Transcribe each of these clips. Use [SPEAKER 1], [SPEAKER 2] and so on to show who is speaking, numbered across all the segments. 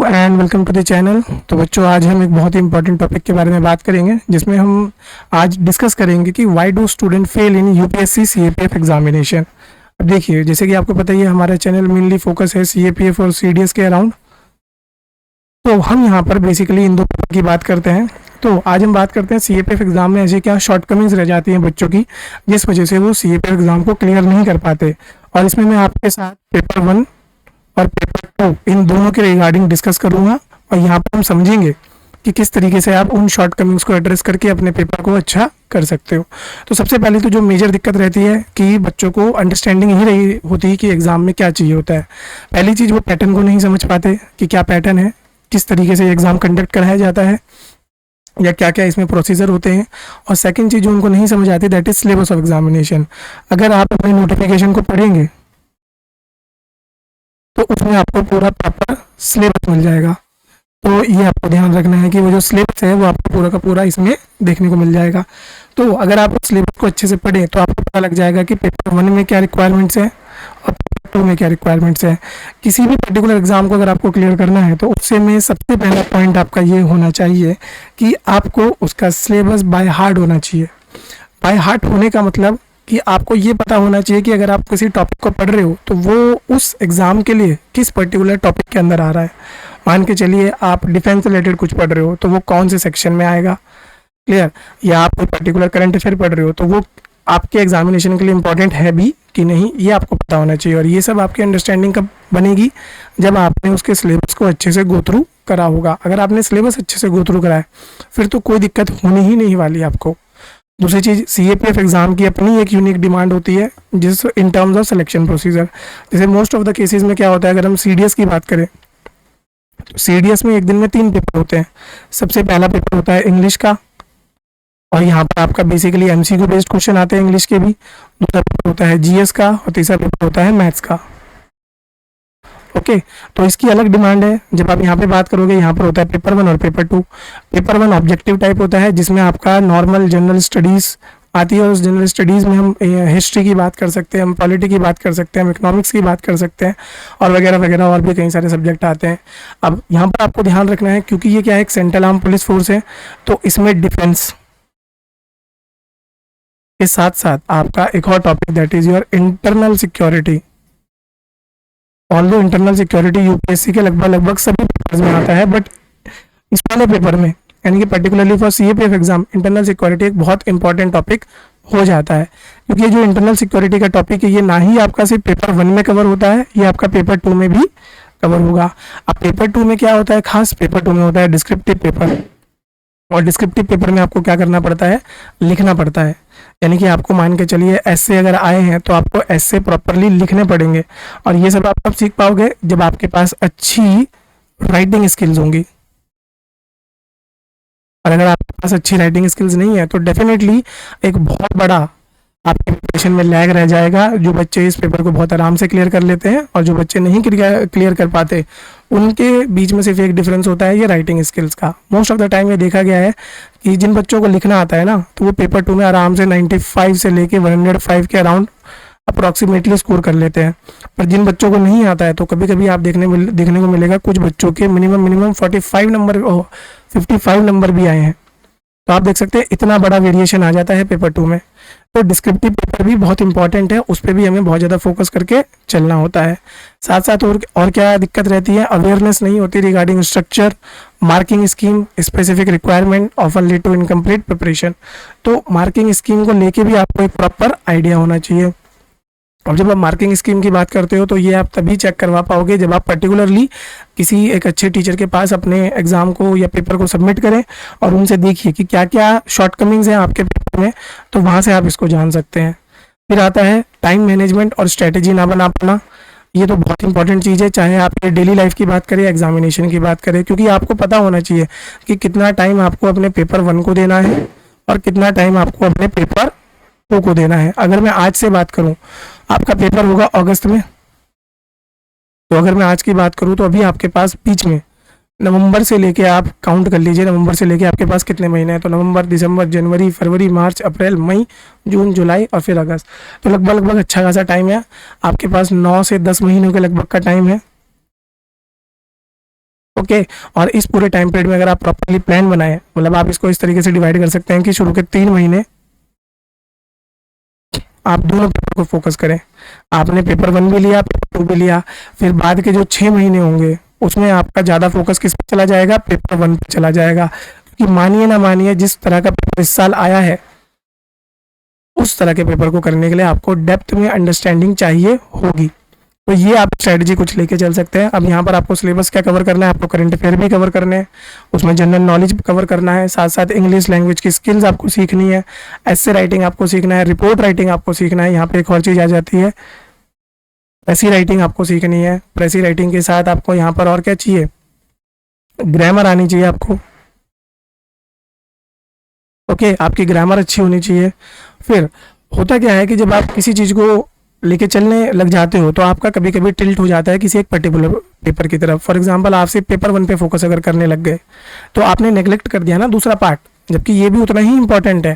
[SPEAKER 1] And welcome to the channel. तो बच्चों, आज हम एक बहुत ही इंपॉर्टेंट टॉपिक के बारे में बात करेंगे, जिसमें हम आज डिस्कस करेंगे कि why do student fail in UPSC CAPF examination. अब देखिए, जैसे कि आपको पता ही है, हमारा चैनल मेनली फोकस है सीएपीएफ और सीडीएस के अराउंड। तो हम यहाँ पर बेसिकली इन दो पेपर की बात करते हैं। तो आज हम बात करते हैं सीएपीएफ एग्जाम में ऐसी क्या शॉर्टकमिंग्स रह जाती हैं बच्चों की, जिस वजह से वो सीएपीएफ एग्जाम को क्लियर नहीं कर पाते। और इसमें मैं आपके साथ पेपर 1 और पेपर 2 इन दोनों के रिगार्डिंग डिस्कस करूंगा, और यहाँ पर हम समझेंगे कि किस तरीके से आप उन शॉर्टकमिंग्स को एड्रेस करके अपने पेपर को अच्छा कर सकते हो। तो सबसे पहले तो जो मेजर दिक्कत रहती है कि बच्चों को अंडरस्टैंडिंग ही रही होती है कि एग्जाम में क्या चाहिए होता है। पहली चीज़, वो पैटर्न को नहीं समझ पाते कि क्या पैटर्न है, किस तरीके से एग्ज़ाम कंडक्ट कराया जाता है, या क्या क्या इसमें प्रोसीजर होते हैं। और सेकंड चीज़ जो उनको नहीं समझ आती, that is syllabus of examination. अगर आप अपने नोटिफिकेशन को पढ़ेंगे तो उसमें आपको पूरा प्रॉपर सिलेबस मिल जाएगा। तो ये आपको ध्यान रखना है कि वो जो सिलेबस है वो आपको पूरा का पूरा इसमें देखने को मिल जाएगा। तो अगर आप उस सिलेबस को अच्छे से पढ़ें तो आपको पता लग जाएगा कि पेपर 1 में क्या रिक्वायरमेंट्स है और पेपर 2 में क्या रिक्वायरमेंट्स है। किसी भी पर्टिकुलर एग्जाम को अगर आपको क्लियर करना है तो उससे में सबसे पहला पॉइंट आपका ये होना चाहिए कि आपको उसका सिलेबस बाय हार्ट होना चाहिए। बाय हार्ट होने का मतलब कि आपको ये पता होना चाहिए कि अगर आप किसी टॉपिक को पढ़ रहे हो तो वो उस एग्ज़ाम के लिए किस पर्टिकुलर टॉपिक के अंदर आ रहा है। मान के चलिए आप डिफेंस रिलेटेड कुछ पढ़ रहे हो तो वो कौन से सेक्शन में आएगा, क्लियर। या आप कोई पर्टिकुलर करंट अफेयर पढ़ रहे हो तो वो आपके एग्जामिनेशन के लिए इंपॉर्टेंट है भी कि नहीं, ये आपको पता होना चाहिए। और ये सब आपकी अंडरस्टैंडिंग कब बनेगी, जब आपने उसके सिलेबस को अच्छे से गो थ्रू करा होगा। अगर आपने सिलेबस अच्छे से गो थ्रू करा है फिर तो कोई दिक्कत होने ही नहीं वाली आपको। दूसरी चीज़, सीएपीएफ एग्जाम की अपनी एक यूनिक डिमांड होती है जिस in terms of selection procedure. जैसे मोस्ट ऑफ द केसेस में क्या होता है, अगर हम सीडीएस की बात करें तो सीडीएस में एक दिन में 3 पेपर होते हैं। सबसे पहला पेपर होता है इंग्लिश का, और यहाँ पर आपका बेसिकली एमसीक्यू बेस्ड क्वेश्चन आते हैं इंग्लिश के भी। दूसरा पेपर होता है जीएस का, और तीसरा पेपर होता है मैथ्स का। ओके, तो इसकी अलग डिमांड है। जब आप यहाँ पे बात करोगे, यहाँ पर होता है पेपर 1 और पेपर 2। पेपर 1 ऑब्जेक्टिव टाइप होता है, जिसमें आपका नॉर्मल जनरल स्टडीज़ आती है। उस जनरल स्टडीज़ में हम हिस्ट्री की बात कर सकते हैं, हम पॉलिटी की बात कर सकते हैं, हम इकोनॉमिक्स की बात कर सकते हैं, और वगैरह वगैरह और भी कई सारे सब्जेक्ट आते हैं। अब यहाँ पर आपको ध्यान रखना है, क्योंकि ये क्या है, एक सेंट्रल आर्म पुलिस फोर्स है, तो इसमें डिफेंस के साथ साथ आपका एक और topic, that is your internal security. Although internal security UPSC के लगभग सभी पेपर्स में आता है, बट इस वाले पेपर में यानी कि particularly for CAPF exam internal security एक बहुत इंपॉर्टेंट टॉपिक हो जाता है। क्योंकि ये जो इंटरनल सिक्योरिटी का टॉपिक है, ये ना ही आपका सिर्फ पेपर 1 में कवर होता है, ये आपका पेपर 2 में भी कवर होगा। अब पेपर 2 में क्या होता है खास, पेपर 2 में होता है डिस्क्रिप्टिव पेपर। और डिस्क्रिप्टिव पेपर में आपको क्या करना पड़ता है, लिखना पड़ता है। यानी कि आपको मान के चलिए ऐसे अगर आए हैं तो आपको ऐसे प्रॉपरली लिखने पड़ेंगे। और ये सब आप कब सीख पाओगे, जब आपके पास अच्छी राइटिंग स्किल्स होंगी। और अगर आपके पास अच्छी राइटिंग स्किल्स नहीं है तो डेफिनेटली एक बहुत बड़ा आपके प्रिपरेशन में लैग रह जाएगा। जो बच्चे इस पेपर को बहुत आराम से क्लियर कर लेते हैं और जो बच्चे नहीं क्लियर कर पाते, उनके बीच में सिर्फ एक डिफरेंस होता है, ये राइटिंग स्किल्स का। मोस्ट ऑफ द टाइम ये देखा गया है कि जिन बच्चों को लिखना आता है ना, तो वो पेपर 2 में आराम से 95 से लेके 105 के अराउंड अप्रॉक्सीमेटली स्कोर कर लेते हैं। पर जिन बच्चों को नहीं आता है तो कभी कभी आप देखने को मिलेगा कुछ बच्चों के मिनिमम 45 नंबर 55 नंबर भी आए हैं। तो आप देख सकते हैं इतना बड़ा वेरिएशन आ जाता है पेपर 2 में। तो डिस्क्रिप्टिव पेपर भी बहुत इंपॉर्टेंट है, उस पर भी हमें बहुत ज़्यादा फोकस करके चलना होता है। साथ साथ और क्या दिक्कत रहती है, अवेयरनेस नहीं होती regarding structure, marking scheme, specific requirement often lead to incomplete preparation. तो मार्किंग स्कीम को लेके भी आपको एक प्रॉपर आइडिया होना चाहिए। अब जब आप मार्किंग स्कीम की बात करते हो तो ये आप तभी चेक करवा पाओगे जब आप पर्टिकुलरली किसी एक अच्छे टीचर के पास अपने एग्ज़ाम को या पेपर को सबमिट करें और उनसे देखिए कि क्या क्या शॉर्टकमिंग्स हैं आपके पेपर में, तो वहाँ से आप इसको जान सकते हैं। फिर आता है टाइम मैनेजमेंट और स्ट्रेटेजी ना बना पाना। ये तो बहुत इंपॉर्टेंट चीज़ है, चाहे आप ये डेली लाइफ की बात करें, एग्जामिनेशन की बात करें, क्योंकि आपको पता होना चाहिए कि कितना टाइम आपको अपने पेपर 1 को देना है और कितना टाइम आपको अपने पेपर 2 को देना है। अगर मैं आज से बात करूं, आपका पेपर होगा अगस्त में, तो अगर मैं आज की बात करूं तो अभी आपके पास बीच में नवंबर से लेके आप काउंट कर लीजिए, नवंबर से लेके आपके पास कितने महीने हैं, तो नवंबर, दिसंबर, जनवरी, फरवरी, मार्च, अप्रैल, मई, जून, जुलाई और फिर अगस्त। तो लगभग अच्छा खासा टाइम है आपके पास, 9 से 10 महीनों के लगभग का टाइम है। ओके। और इस पूरे टाइम पीरियड में अगर आप प्रॉपरली प्लान बनाएं, मतलब आप इसको इस तरीके से डिवाइड कर सकते हैं कि शुरू के 3 महीने आप दोनों पेपर को फोकस करें। आपने पेपर 1 भी लिया, पेपर 2 भी लिया, फिर बाद के जो 6 महीने होंगे उसमें आपका ज़्यादा फोकस किस पे चला जाएगा, पेपर 1 पे चला जाएगा। क्योंकि मानिए ना मानिए, जिस तरह का पेपर इस साल आया है उस तरह के पेपर को करने के लिए आपको डेप्थ में अंडरस्टैंडिंग चाहिए होगी। तो ये आप स्ट्रेटजी कुछ लेके चल सकते हैं। अब यहाँ पर आपको सिलेबस क्या कवर करना है, आपको करंट अफेयर भी कवर करने हैं, उसमें जनरल नॉलेज कवर करना है, साथ साथ इंग्लिश लैंग्वेज की स्किल्स आपको सीखनी है, एसे राइटिंग आपको सीखना है, रिपोर्ट राइटिंग आपको सीखना है। यहाँ पे एक और चीज़ आ जाती है, प्रेसी राइटिंग आपको सीखनी है। प्रेसी राइटिंग के साथ आपको यहाँ पर और क्या चाहिए, ग्रामर आनी चाहिए आपको। ओके, आपकी ग्रामर अच्छी होनी चाहिए। फिर होता क्या है कि जब आप किसी चीज़ को लेके चलने लग जाते हो तो आपका कभी कभी टिल्ट हो जाता है किसी एक पर्टिकुलर पेपर की तरफ। फॉर एग्जांपल, आप सिर्फ पेपर 1 पे फोकस अगर करने लग गए तो आपने नेग्लेक्ट कर दिया ना दूसरा पार्ट, जबकि ये भी उतना ही इंपॉर्टेंट है।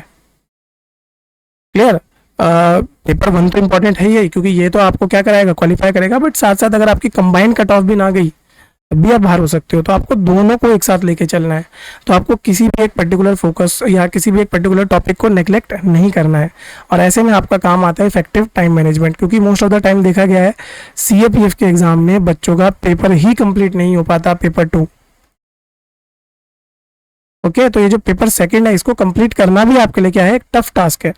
[SPEAKER 1] क्लियर? पेपर 1 तो इंपॉर्टेंट है ही, क्योंकि ये तो आपको क्या कराएगा, क्वालिफाई करेगा, बट साथ साथ अगर आपकी कंबाइंड कट ऑफ भी ना गई तब भी आप बाहर हो सकते हो। तो आपको दोनों को एक साथ लेके चलना है। तो आपको किसी भी एक पर्टिकुलर फोकस या किसी भी एक पर्टिकुलर टॉपिक को नेग्लेक्ट नहीं करना है। और ऐसे में आपका काम आता है इफेक्टिव टाइम मैनेजमेंट, क्योंकि मोस्ट ऑफ द टाइम देखा गया है सीएपीएफ के एग्जाम में बच्चों का पेपर ही कंप्लीट नहीं हो पाता, पेपर 2। ओके, तो ये जो पेपर 2 है इसको कंप्लीट करना भी आपके लिए क्या है, एक टफ टास्क है।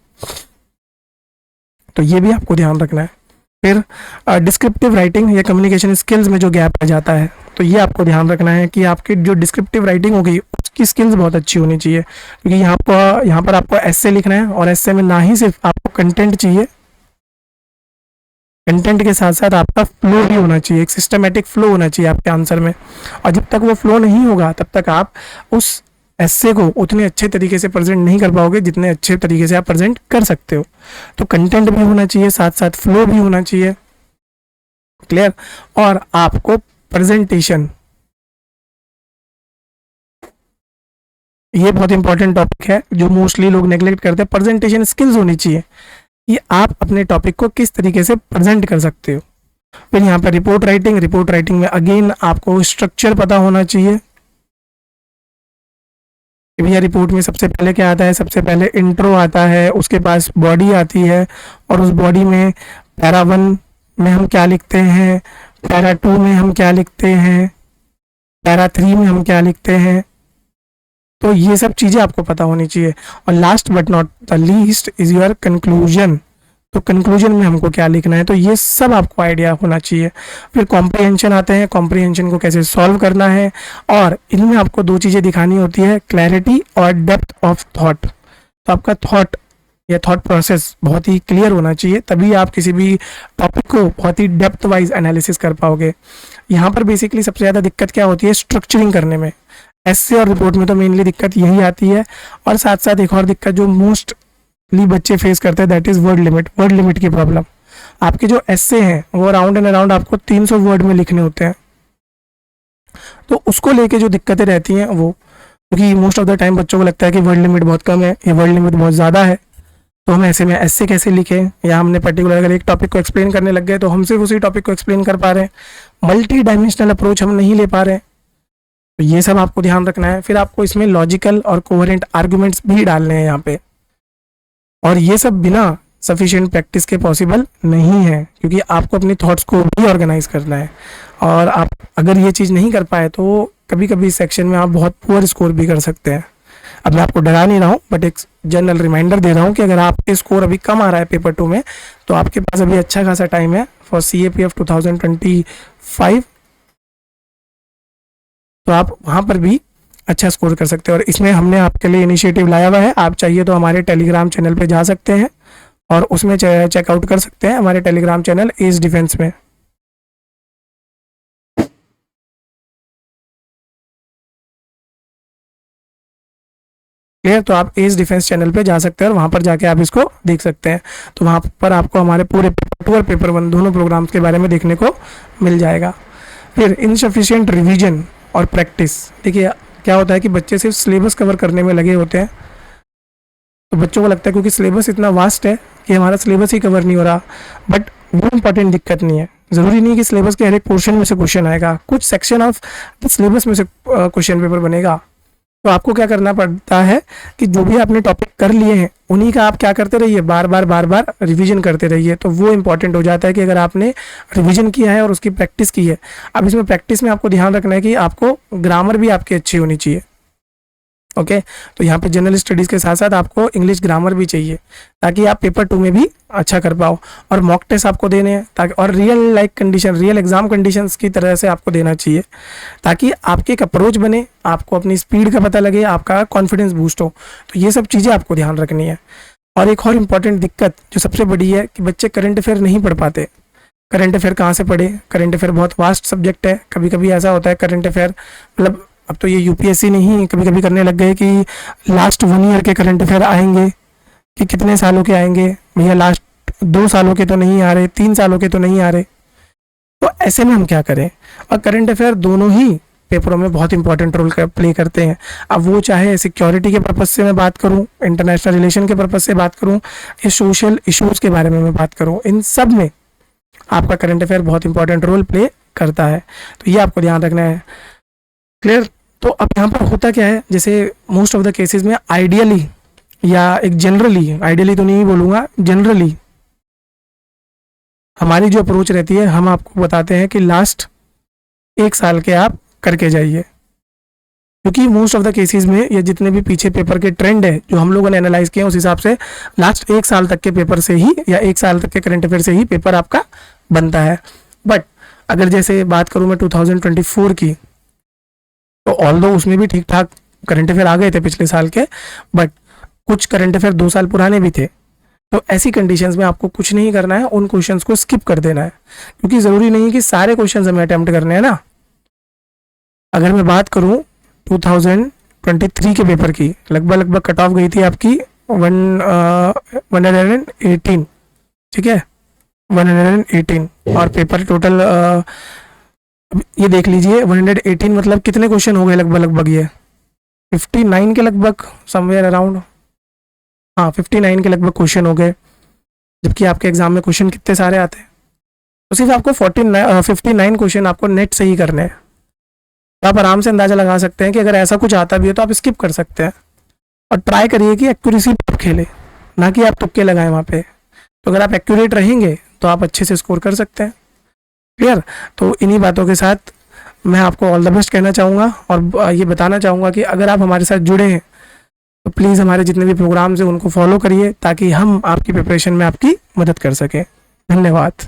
[SPEAKER 1] तो ये भी आपको ध्यान रखना है। फिर डिस्क्रिप्टिव राइटिंग या कम्युनिकेशन स्किल्स में जो गैप आ जाता है, तो ये आपको ध्यान रखना है कि आपकी जो डिस्क्रिप्टिव राइटिंग होगी उसकी स्किल्स बहुत अच्छी होनी चाहिए। क्योंकि यहाँ पर आपको एस्से लिखना है, और एस्से में ना ही सिर्फ आपको कंटेंट चाहिए, कंटेंट के साथ साथ आपका फ्लो भी होना चाहिए, एक सिस्टमेटिक फ्लो होना चाहिए आपके आंसर में। और जब तक वो फ्लो नहीं होगा तब तक आप उस एस्से को उतने अच्छे तरीके से प्रेजेंट नहीं कर पाओगे जितने अच्छे तरीके से आप प्रेजेंट कर सकते हो। तो कंटेंट भी होना चाहिए, साथ साथ फ्लो भी होना चाहिए। क्लियर? और आपको प्रेजेंटेशन, ये बहुत इंपॉर्टेंट टॉपिक है जो मोस्टली लोग नेग्लेक्ट करते हैं। प्रेजेंटेशन स्किल्स होनी चाहिए कि आप अपने टॉपिक को किस तरीके से प्रेजेंट कर सकते हो। फिर यहाँ पर रिपोर्ट राइटिंग, रिपोर्ट राइटिंग में अगेन आपको स्ट्रक्चर पता होना चाहिए। भैया रिपोर्ट में सबसे पहले क्या आता है, सबसे पहले इंट्रो आता है, उसके पास बॉडी आती है, और उस बॉडी में पैरा 1 में हम क्या लिखते हैं, पैरा 2 में हम क्या लिखते हैं, पैरा 3 में हम क्या लिखते हैं। तो ये सब चीज़ें आपको पता होनी चाहिए। और last but not the least is your conclusion. तो कंक्लूजन में हमको क्या लिखना है, तो ये सब आपको आइडिया होना चाहिए। फिर कॉम्प्रिहेंशन आते हैं, कॉम्प्रिहेंशन को कैसे सॉल्व करना है, और इनमें आपको 2 चीज़ें दिखानी होती है, क्लैरिटी और डेप्थ ऑफ थॉट। तो आपका थॉट या थॉट प्रोसेस बहुत ही क्लियर होना चाहिए, तभी आप किसी भी टॉपिक को बहुत ही डेप्थ वाइज एनालिसिस कर पाओगे। यहाँ पर बेसिकली सबसे ज़्यादा दिक्कत क्या होती है, स्ट्रक्चरिंग करने में। एस्से और रिपोर्ट में तो मेनली दिक्कत यही आती है। और साथ साथ एक और दिक्कत जो मोस्टली बच्चे फेस करते हैं, that is word limit, word limit की प्रॉब्लम। आपके जो एस्से हैं वो अराउंड एंड अराउंड आपको 300 वर्ड में लिखने होते हैं, तो उसको लेके जो दिक्कतें रहती हैं वो, क्योंकि मोस्ट ऑफ द टाइम बच्चों को लगता है कि वर्ड लिमिट बहुत कम है, ये वर्ड लिमिट बहुत ज़्यादा है, तो हम ऐसे में एस्से कैसे लिखें, या हमने पर्टिकुलर अगर एक टॉपिक को एक्सप्लेन करने लग गए तो हम सिर्फ उसी टॉपिक को एक्सप्लेन कर पा रहे हैं, मल्टी डायमेंशनल अप्रोच हम नहीं ले पा रहे हैं। तो ये सब आपको ध्यान रखना है। फिर आपको इसमें लॉजिकल और कोहेरेंट आर्गुमेंट्स भी डालने हैं यहाँ पे, और ये सब बिना सफिशिएंट प्रैक्टिस के पॉसिबल नहीं है, क्योंकि आपको अपनी थॉट्स को भी ऑर्गेनाइज करना है। और आप अगर ये चीज़ नहीं कर पाए तो कभी कभी इस सेक्शन में आप बहुत पुअर स्कोर भी कर सकते हैं। अब मैं आपको डरा नहीं रहा हूँ, बट एक जनरल रिमाइंडर दे रहा हूँ कि अगर आपके स्कोर अभी कम आ रहा है पेपर 2 में, तो आपके पास अभी अच्छा खासा टाइम है फॉर CAPF 2025, तो आप वहाँ पर भी अच्छा स्कोर कर सकते हैं। और इसमें हमने आपके लिए इनिशिएटिव लाया हुआ है, आप चाहिए तो हमारे टेलीग्राम चैनल पे जा सकते हैं और उसमें चेकआउट कर सकते हैं हमारे टेलीग्राम चैनल एज डिफेंस में। क्लियर? तो आप एज डिफेंस चैनल पे जा सकते हैं और वहाँ पर जाके आप इसको देख सकते हैं। तो वहाँ पर आपको हमारे पूरे पेपर 2 और पेपर 1 दोनों प्रोग्राम्स के बारे में देखने को मिल जाएगा। फिर इनसफिशिएंट रिवीजन और प्रैक्टिस। देखिए क्या होता है कि बच्चे सिर्फ सिलेबस कवर करने में लगे होते हैं, तो बच्चों को लगता है क्योंकि सिलेबस इतना वास्ट है कि हमारा सिलेबस ही कवर नहीं हो रहा, बट वो इंपॉर्टेंट दिक्कत नहीं है। ज़रूरी नहीं कि सिलेबस के हर एक पोर्शन में से क्वेश्चन आएगा, कुछ सेक्शन ऑफ द सिलेबस में से क्वेश्चन पेपर बनेगा। तो आपको क्या करना पड़ता है कि जो भी आपने टॉपिक कर लिए हैं उन्हीं का आप क्या करते रहिए, बार बार रिवीजन करते रहिए। तो वो इंपॉर्टेंट हो जाता है कि अगर आपने रिवीजन किया है और उसकी प्रैक्टिस की है। अब इसमें प्रैक्टिस में आपको ध्यान रखना है कि आपको ग्रामर भी आपकी अच्छी होनी चाहिए। ओके तो यहाँ पे जनरल स्टडीज़ के साथ साथ आपको इंग्लिश ग्रामर भी चाहिए ताकि आप पेपर 2 में भी अच्छा कर पाओ। और मॉक टेस्ट आपको देने हैं ताकि, और real like condition, real exam conditions की तरह से आपको देना चाहिए ताकि आपकी एक अप्रोच बने, आपको अपनी स्पीड का पता लगे, आपका कॉन्फिडेंस बूस्ट हो। तो ये सब चीज़ें आपको ध्यान रखनी है। और एक और इम्पॉर्टेंट दिक्कत जो सबसे बड़ी है कि बच्चे करंट अफेयर नहीं पढ़ पाते। करंट अफेयर कहाँ से पढ़े? करंट अफेयर बहुत वास्ट सब्जेक्ट है। कभी कभी ऐसा होता है करंट अफेयर, मतलब अब तो ये यूपीएससी नहीं, कभी कभी करने लग गए कि लास्ट 1 ईयर के करंट अफेयर आएंगे कि कितने सालों के आएंगे। भैया लास्ट 2 सालों के तो नहीं आ रहे, 3 सालों के तो नहीं आ रहे। तो ऐसे में हम क्या करें? और करंट अफेयर दोनों ही पेपरों में बहुत इंपॉर्टेंट रोल प्ले करते हैं। अब वो चाहे सिक्योरिटी के पर्पज से मैं बात करूं, इंटरनेशनल रिलेशन के पर्पज से बात करूं, या सोशल इश्यूज़ के बारे में मैं बात करूं, इन सब में आपका करंट अफेयर बहुत इंपॉर्टेंट रोल प्ले करता है। तो ये आपको ध्यान रखना है। क्लियर? तो अब यहाँ पर होता क्या है, जैसे मोस्ट ऑफ द केसेस में आइडियली या एक जनरली, आइडियली तो नहीं बोलूँगा, जनरली हमारी जो अप्रोच रहती है, हम आपको बताते हैं कि लास्ट 1 साल के आप करके जाइए, क्योंकि मोस्ट ऑफ द केसेस में या जितने भी पीछे पेपर के ट्रेंड है जो हम लोगों ने एनालाइज किए हैं उस हिसाब से लास्ट 1 साल तक के पेपर से ही या 1 साल तक के करंट अफेयर से ही पेपर आपका बनता है। बट अगर जैसे बात करूँ मैं 2024 की, तो ऑल्दो उसमें भी ठीक ठाक करंट अफेयर आ गए थे पिछले साल के, बट कुछ करंट अफेयर 2 साल पुराने भी थे। तो ऐसी कंडीशंस में आपको कुछ नहीं करना है, उन क्वेश्चंस को स्किप कर देना है, क्योंकि ज़रूरी नहीं कि सारे क्वेश्चंस हमें अटेम्प्ट करने हैं ना। अगर मैं बात करूं 2023 के पेपर की, लगभग कट ऑफ गई थी आपकी 118, ठीक है, 118। और पेपर टोटल ये देख लीजिए 118 मतलब कितने क्वेश्चन हो गए लगभग ये 59 के लगभग, समवेयर अराउंड, हाँ 59 के लगभग क्वेश्चन हो गए। जबकि आपके एग्जाम में क्वेश्चन कितने सारे आते हैं, तो सिर्फ आपको 59 क्वेश्चन आपको नेट से ही करने हैं। तो आप आराम से अंदाज़ा लगा सकते हैं कि अगर ऐसा कुछ आता भी है तो आप स्किप कर सकते हैं। और ट्राई करिए कि एक्यूरेसी पर खेले, ना कि आप तुक्के लगाएं वहाँ पे। तो अगर आप एक्यूरेट रहेंगे तो आप अच्छे से स्कोर कर सकते हैं। क्लियर? तो इन्हीं बातों के साथ मैं आपको ऑल द बेस्ट कहना चाहूँगा और ये बताना चाहूँगा कि अगर आप हमारे साथ जुड़े हैं तो प्लीज़ हमारे जितने भी प्रोग्राम्स हैं उनको फॉलो करिए ताकि हम आपकी प्रिपरेशन में आपकी मदद कर सकें। धन्यवाद।